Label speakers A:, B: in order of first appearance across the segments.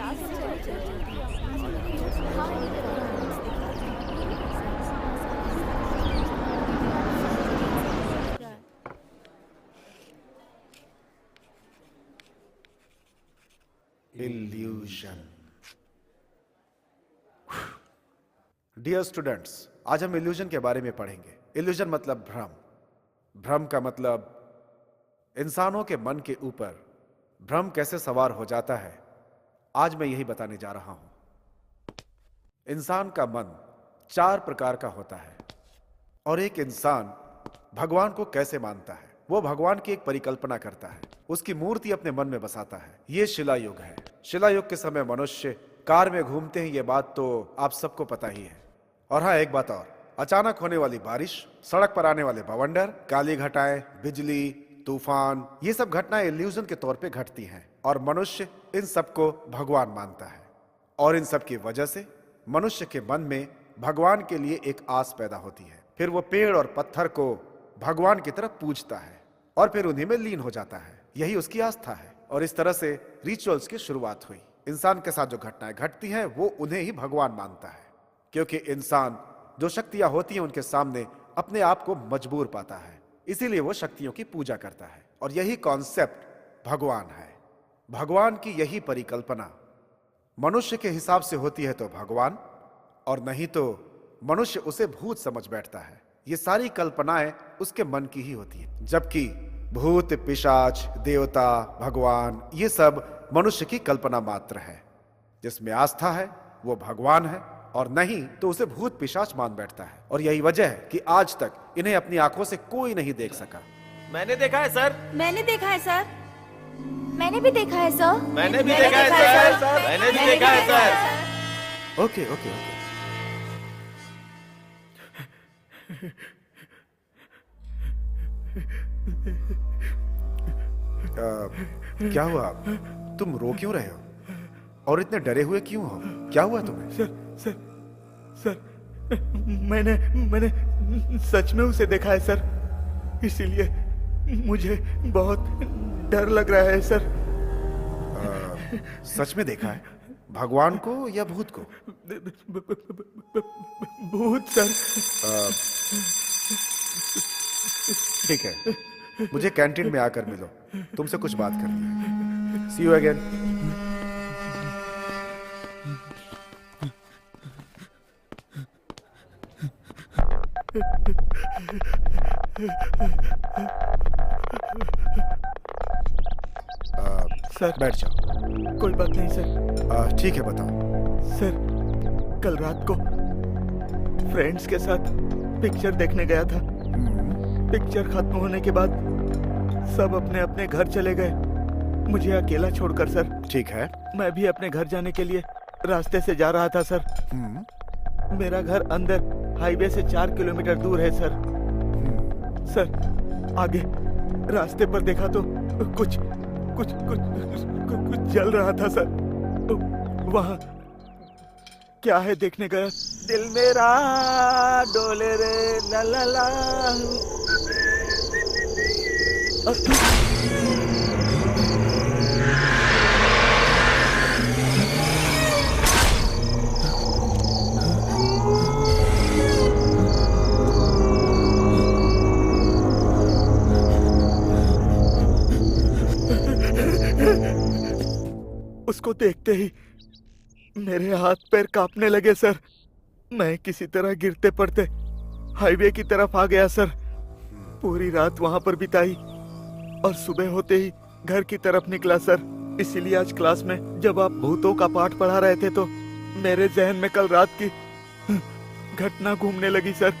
A: Illusion. Dear students, आज हम illusion के बारे में पढ़ेंगे। इल्यूजन मतलब भ्रम। भ्रम का मतलब इंसानों के मन के ऊपर भ्रम कैसे सवार हो जाता है, आज मैं यही बताने जा रहा हूं। इंसान का मन 4 प्रकार का होता है और एक इंसान भगवान को कैसे मानता है, वो भगवान की एक परिकल्पना करता है, उसकी मूर्ति अपने मन में बसाता है। ये शिलायुग है। शिलायुग के समय मनुष्य कार में घूमते हैं, ये बात तो आप सबको पता ही है। और हाँ, एक बात और, अचानक होने वाली बारिश, सड़क पर आने वाले बवंडर, काली घटाएं, बिजली, तूफान, ये सब घटनाएं इल्यूजन के तौर पे घटती हैं और मनुष्य इन सबको भगवान मानता है। और इन सब की वजह से मनुष्य के मन में भगवान के लिए एक आस पैदा होती है। फिर वो पेड़ और पत्थर को भगवान की तरफ पूजता है और फिर उन्हीं में लीन हो जाता है। यही उसकी आस्था है। और इस तरह से रिचुअल्स की शुरुआत हुई। इंसान के साथ जो घटनाएं घटती हैं वो उन्हें ही भगवान मानता है, क्योंकि इंसान जो शक्तियां होती हैं उनके सामने अपने आप को मजबूर पाता है, इसीलिए वो शक्तियों की पूजा करता है। और यही कॉन्सेप्ट भगवान है। भगवान की यही परिकल्पना मनुष्य के हिसाब से होती है तो भगवान, और नहीं तो मनुष्य उसे भूत समझ बैठता है। ये सारी कल्पनाएं उसके मन की ही होती है, जबकि भूत, पिशाच, देवता, भगवान, ये सब मनुष्य की कल्पना मात्र है। जिसमें आस्था है वो भगवान है, और नहीं तो उसे भूत पिशाच मान बैठता है। और यही वजह है कि आज तक इन्हें अपनी आंखों से कोई नहीं देख सका।
B: मैंने देखा है सर।
C: मैंने देखा है सर। मैंने भी देखा है सर।
B: मैंने भी देखा है सर। मैंने भी देखा है सर।
A: Okay okay okay. क्या हुआ? तुम रो क्यों रहे हो और इतने डरे हुए क्यों हो? क्या हुआ तुम्हें?
D: सर, मैंने सच में उसे देखा है सर, इसीलिए मुझे बहुत डर लग रहा है सर।
A: सच में देखा है? भगवान को या भूत को?
D: भूत सर।
A: ठीक है, मुझे कैंटीन में आकर मिलो, तुमसे कुछ बात करनी है। सी यू अगेन।
D: सर
A: बैठ जाओ।
D: कोई बात नहीं सर।
A: ठीक है, बताओ।
D: सर, कल रात को फ्रेंड्स के साथ पिक्चर देखने गया था। पिक्चर खत्म होने के बाद सब अपने अपने घर चले गए, मुझे अकेला छोड़कर सर।
A: ठीक है।
D: मैं भी अपने घर जाने के लिए रास्ते से जा रहा था सर। मेरा घर अंदर हाईवे से 4 किलोमीटर दूर है सर। सर, आगे रास्ते पर देखा तो कुछ जल रहा था सर। वहाँ क्या है देखने गया। दिल मेरा डोले रे ला ला ला। उसको देखते ही मेरे हाथ पैर कांपने लगे सर। मैं किसी तरह गिरते पड़ते हाईवे की तरफ आ गया सर। पूरी रात वहां पर बिताई और सुबह होते ही घर की तरफ निकला सर। इसीलिए आज क्लास में जब आप भूतों का पाठ पढ़ा रहे थे तो मेरे जहन में कल रात की घटना घूमने लगी सर।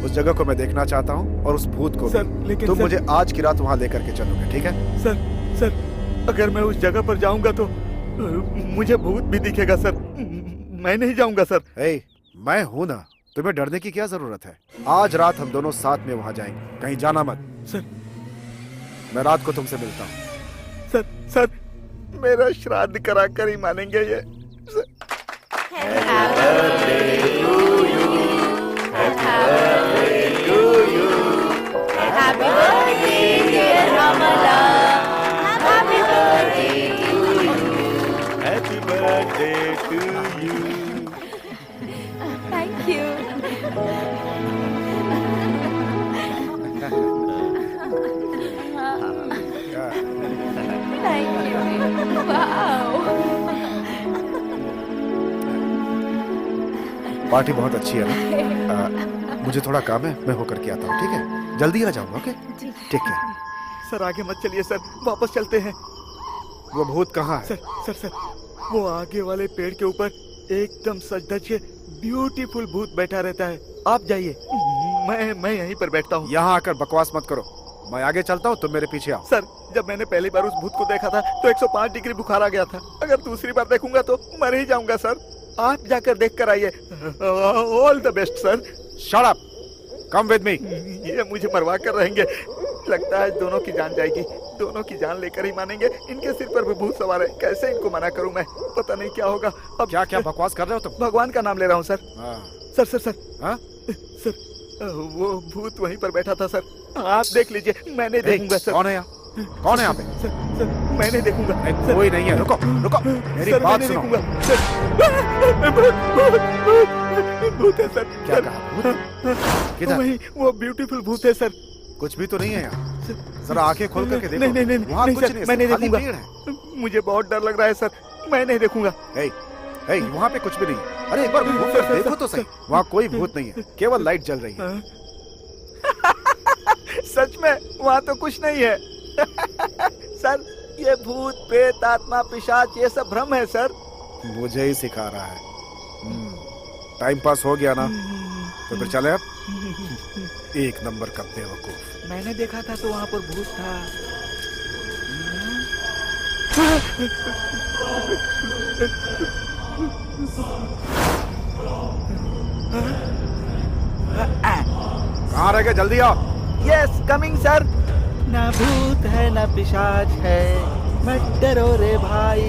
A: उस जगह को मैं देखना चाहता हूँ और उस भूत को
D: सर,
A: भी।
D: लेकिन
A: तुम
D: सर,
A: मुझे आज की रात वहां लेकर के चलोगे, ठीक है?
D: सर, अगर मैं उस जगह पर जाऊंगा तो मुझे भूत भी दिखेगा सर। मैं नहीं जाऊंगा सर।
A: मैं हूं ना, तुम्हें डरने की क्या जरूरत है? आज रात हम दोनों साथ में वहां जाएंगे, कहीं जाना मत।
D: सर,
A: मैं रात को तुमसे मिलता हूँ।
D: सर, मेरा श्राद्ध करा कर ही मानेंगे ये।
C: Happy thank you. Thank you. Wow.
A: Party बहुत अच्छी है ना। मुझे थोड़ा काम है, मैं होकर के आता हूँ, ठीक है? जल्दी आ जाऊंगा, ओके? ठीक है।
D: सर आगे मत चलिए सर, वापस चलते हैं।
A: वो भूत कहाँ है?
D: सर वो आगे वाले पेड़ के ऊपर एकदम सज धज के ब्यूटीफुल भूत बैठा रहता है। आप जाइए, मैं यहीं पर बैठता हूँ।
A: यहाँ आकर बकवास मत करो। मैं आगे चलता हूँ, तुम मेरे पीछे आओ।
D: सर जब मैंने पहली बार उस भूत को देखा था तो 105 डिग्री बुखार आ गया था। अगर दूसरी बार देखूंगा तो मर ही जाऊंगा सर। आप जाकर देख कर आइए। All the best sir.
A: Shut up, come with me.
D: ये मुझे मरवा कर रहेंगे। लगता है दोनों की जान जाएगी। दोनों की जान लेकर ही मानेंगे। इनके सिर पर भी भूत सवार है। कैसे इनको मना करूं मैं? पता नहीं क्या होगा। अब
A: क्या क्या बकवास कर रहे हो तुम?
D: भगवान का नाम ले रहा हूँ सर।
A: हाँ।
D: सर
A: हाँ?
D: सर वो भूत वहीं पर बैठा था सर। आप देख लीजिए, मैंने देखूंगा सर।
A: कौन है यहाँ? कौन है यहाँ पे?
D: सर मैंने देखूंगा।
A: कोई नहीं है। रुको रुको, मेरी
D: सर,
A: बात
D: मैंने
A: सुनो।
D: देखूंगा। सर, भूत है सर।
A: क्या
D: सर,
A: कहा? भूत? किधर?
D: वही वो ब्यूटीफुल भूत है सर।
A: कुछ भी तो नहीं है यहाँ। जरा आंखें खोल करके देखो।
D: नहीं
A: वहाँ कुछ
D: सर,
A: नहीं है,
D: मैं नहीं
A: खाली
D: देखूंगा।
A: पेड़ है।
D: मुझे बहुत डर लग रहा है सर, मैं नहीं देखूंगा।
A: हे, वहाँ पे कुछ भी नहीं है। अरे एक बार घूम कर देखो तो सही। वहाँ कोई भूत नहीं है, केवल लाइट जल रही है।
D: सच में वहाँ तो कुछ नहीं है। सर ये भूत प्रेत आत्मा पिशाच ये सब भ्रम है सर।
A: मुझे ही सिखा रहा है। टाइम पास हो गया ना, तो फिर चले अब। एक नंबर का बेवकूफ।
D: मैंने देखा था तो वहाँ पर भूत था।
A: कहाँ रह गए? जल्दी आओ।
D: Yes coming sir. ना भूत है ना पिशाच है, मत डरो रे भाई।